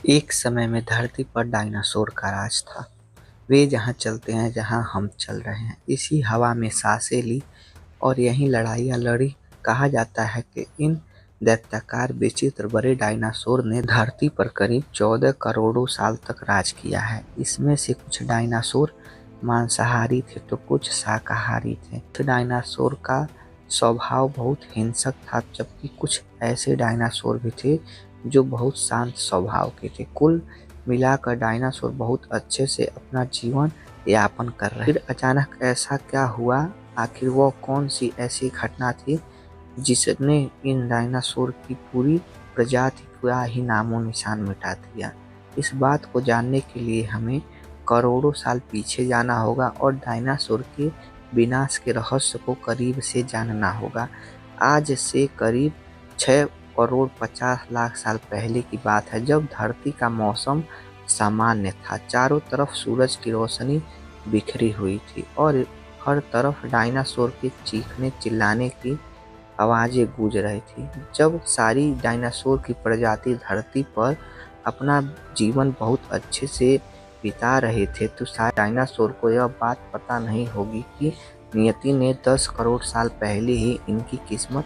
एक समय में धरती पर डायनासोर का राज था। वे जहाँ चलते हैं जहाँ हम चल रहे हैं, इसी हवा में सांसें ली और यहीं लड़ाइयाँ लड़ी। कहा जाता है कि इन दैत्याकार विचित्र बड़े डायनासोर ने धरती पर करीब 14 करोड़ों साल तक राज किया है। इसमें से कुछ डायनासोर मांसाहारी थे तो कुछ शाकाहारी थे। डायनासोर का स्वभाव बहुत हिंसक था, जबकि कुछ ऐसे डायनासोर भी थे जो बहुत शांत स्वभाव के थे। कुल मिलाकर डायनासोर बहुत अच्छे से अपना जीवन यापन कर रहे। फिर अचानक ऐसा क्या हुआ? आखिर वो कौन सी ऐसी घटना थी जिसने इन डायनासोर की पूरी प्रजाति का ही नामो निशान मिटा दिया? इस बात को जानने के लिए हमें करोड़ों साल पीछे जाना होगा और डायनासोर के विनाश के रहस्य को करीब से जानना होगा। आज से करीब 6 करोड़ 50 लाख साल पहले की बात है, जब धरती का मौसम सामान्य था। चारों तरफ सूरज की रोशनी बिखरी हुई थी और हर तरफ डायनासोर के चीखने चिल्लाने की आवाजें गूंज रही थी। जब सारी डायनासोर की प्रजाति धरती पर अपना जीवन बहुत अच्छे से बिता रहे थे, तो शायद डायनासोर को यह बात पता नहीं होगी कि नियति ने 10 करोड़ साल पहले ही इनकी किस्मत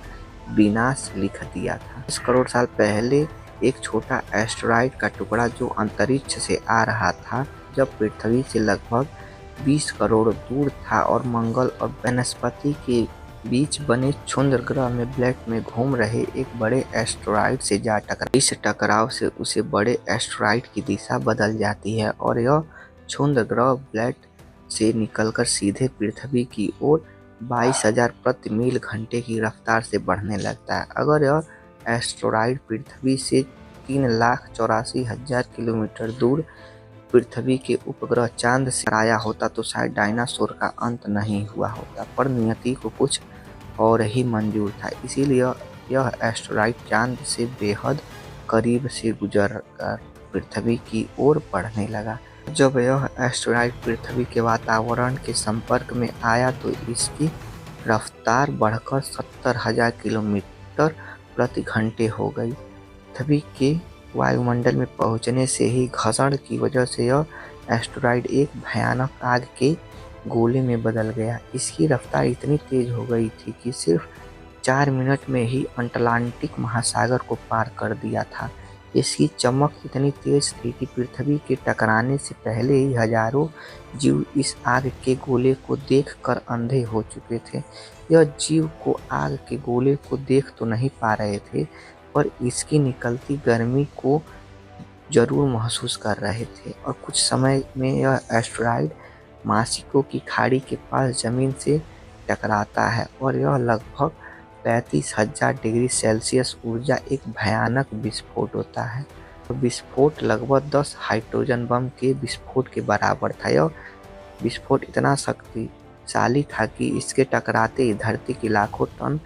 विनाश लिख दिया था। 10 करोड़ साल पहले एक छोटा एस्टेरॉयड का टुकड़ा जो अंतरिक्ष से आ रहा था, जब पृथ्वी से लगभग 20 करोड़ दूर था और मंगल और बृहस्पति के बीच बने क्षुद्र ग्रह में ब्लैक में घूम रहे एक बड़े एस्टेरॉयड से जा टकरा। इस टकराव से उसे बड़े एस्टेरॉयड की दिशा बदल जाती है और यह क्षुद्र ग्रह ब्लैक से निकलकर सीधे पृथ्वी की ओर 22,000 प्रति मील घंटे की रफ्तार से बढ़ने लगता है। अगर यह एस्टेरॉयड पृथ्वी से 3,84,000 किलोमीटर दूर पृथ्वी के उपग्रह चांद से आया होता तो शायद डायनासोर का अंत नहीं हुआ होता, पर नियति को कुछ और ही मंजूर था। इसीलिए यह एस्टेरॉयड चांद से बेहद करीब से गुजरकर पृथ्वी की ओर बढ़ने लगा। जब यह एस्टेरॉयड पृथ्वी के वातावरण के संपर्क में आया तो इसकी रफ्तार बढ़कर 70,000 किलोमीटर प्रति घंटे हो गई। पृथ्वी के वायुमंडल में पहुंचने से ही घर्षण की वजह से यह एस्टेरॉयड एक भयानक आग के गोले में बदल गया। इसकी रफ्तार इतनी तेज हो गई थी कि सिर्फ 4 मिनट में ही अटलांटिक महासागर को पार कर दिया था। इसकी चमक इतनी तेज थी कि पृथ्वी के टकराने से पहले ही हजारों जीव इस आग के गोले को देखकर अंधे हो चुके थे। यह जीव को आग के गोले को देख तो नहीं पा रहे थे, पर इसकी निकलती गर्मी को जरूर महसूस कर रहे थे। और कुछ समय में यह एस्टेरॉयड मेक्सिको की खाड़ी के पास जमीन से टकराता है और यह लगभग 35,000 डिग्री सेल्सियस ऊर्जा एक भयानक विस्फोट होता है। विस्फोट लगभग 10 हाइड्रोजन बम के विस्फोट के बराबर था। यह विस्फोट इतना शक्तिशाली था कि इसके टकराते ही धरती की लाखों टन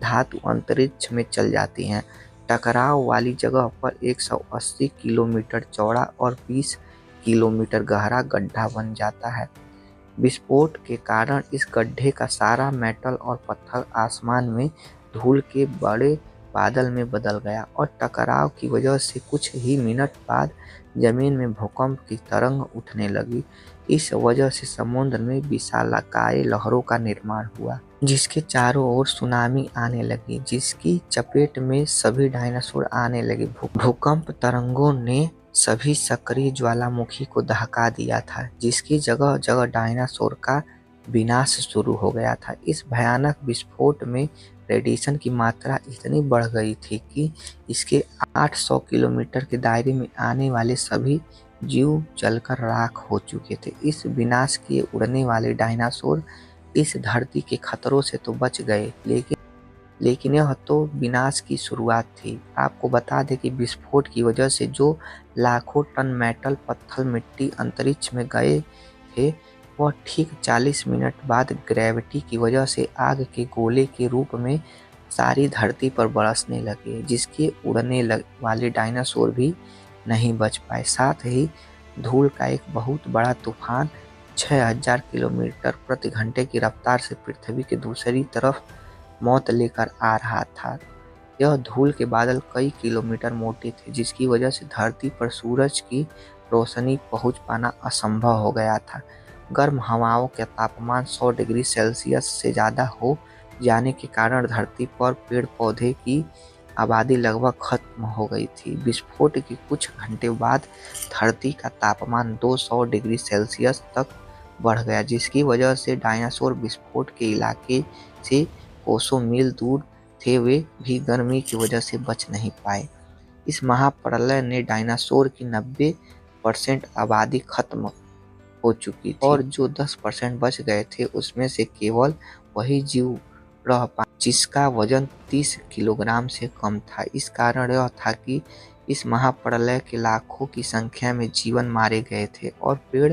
धातु अंतरिक्ष में चल जाती हैं। टकराव वाली जगह पर 180 किलोमीटर चौड़ा और 20 किलोमीटर गहरा गड्ढा बन जाता है। विस्फोट के कारण इस गड्ढे का सारा मेटल और पत्थर आसमान में धूल के बड़े बादल में बदल गया और टकराव की वजह से कुछ ही मिनट बाद जमीन में भूकंप की तरंग उठने लगी। इस वजह से समुद्र में विशालकाय लहरों का निर्माण हुआ, जिसके चारों ओर सुनामी आने लगी, जिसकी चपेट में सभी डायनासोर आने लगे। भूकंप तरंगों ने सभी सक्रिय ज्वालामुखी को दहका दिया था, जिसकी जगह जगह डायनासोर का विनाश शुरू हो गया था। इस भयानक विस्फोट में रेडिएशन की मात्रा इतनी बढ़ गई थी कि इसके 800 किलोमीटर के दायरे में आने वाले सभी जीव जलकर राख हो चुके थे। इस विनाश किए उड़ने वाले डायनासोर इस धरती के खतरों से तो बच गए, लेकिन यह तो विनाश की शुरुआत थी। आपको बता दें कि विस्फोट की वजह से जो लाखों टन मेटल, पत्थर, मिट्टी अंतरिक्ष में गए थे, वह ठीक 40 मिनट बाद ग्रेविटी की वजह से आग के गोले के रूप में सारी धरती पर बरसने लगे, जिसके उड़ने वाले डायनासोर भी नहीं बच पाए। साथ ही धूल का एक बहुत बड़ा तूफान 6,000 किलोमीटर प्रति घंटे की रफ्तार से पृथ्वी के दूसरी तरफ मौत लेकर आ रहा था। यह धूल के बादल कई किलोमीटर मोटे थे, जिसकी वजह से धरती पर सूरज की रोशनी पहुंच पाना असंभव हो गया था। गर्म हवाओं का तापमान 100 डिग्री सेल्सियस से ज़्यादा हो जाने के कारण धरती पर पेड़ पौधे की आबादी लगभग खत्म हो गई थी। विस्फोट के कुछ घंटे बाद धरती का तापमान 200 डिग्री सेल्सियस तक बढ़ गया, जिसकी वजह से डायनासोर विस्फोट के इलाके से कोसों मील दूर थे वे भी गर्मी की वजह से बच नहीं पाए। इस महाप्रलय ने डायनासोर की 90% आबादी खत्म हो चुकी थी और जो 10% बच गए थे उसमें से केवल वही जीव रह पाए जिसका वजन 30 किलोग्राम से कम था। इस कारण यह था कि इस महाप्रलय के लाखों की संख्या में जीवन मारे गए थे और पेड़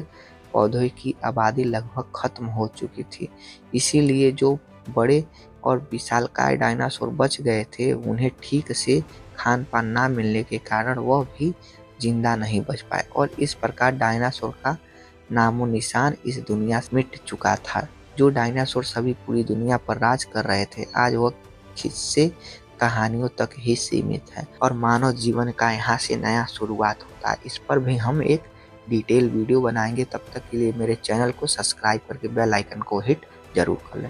पौधों की आबादी लगभग खत्म हो चुकी थी। इसीलिए जो बड़े और विशालकाय डायनासोर बच गए थे उन्हें ठीक से खान पान ना मिलने के कारण वह भी जिंदा नहीं बच पाए और इस प्रकार डायनासोर का नामो निशान इस दुनिया से मिट चुका था। जो डायनासोर सभी पूरी दुनिया पर राज कर रहे थे, आज वह किस्से कहानियों तक ही सीमित है और मानव जीवन का यहाँ से नया शुरुआत होता है। इस पर भी हम एक डिटेल वीडियो बनाएंगे। तब तक के लिए मेरे चैनल को सब्सक्राइब करके बेल आइकन को हिट जरूर कर लें।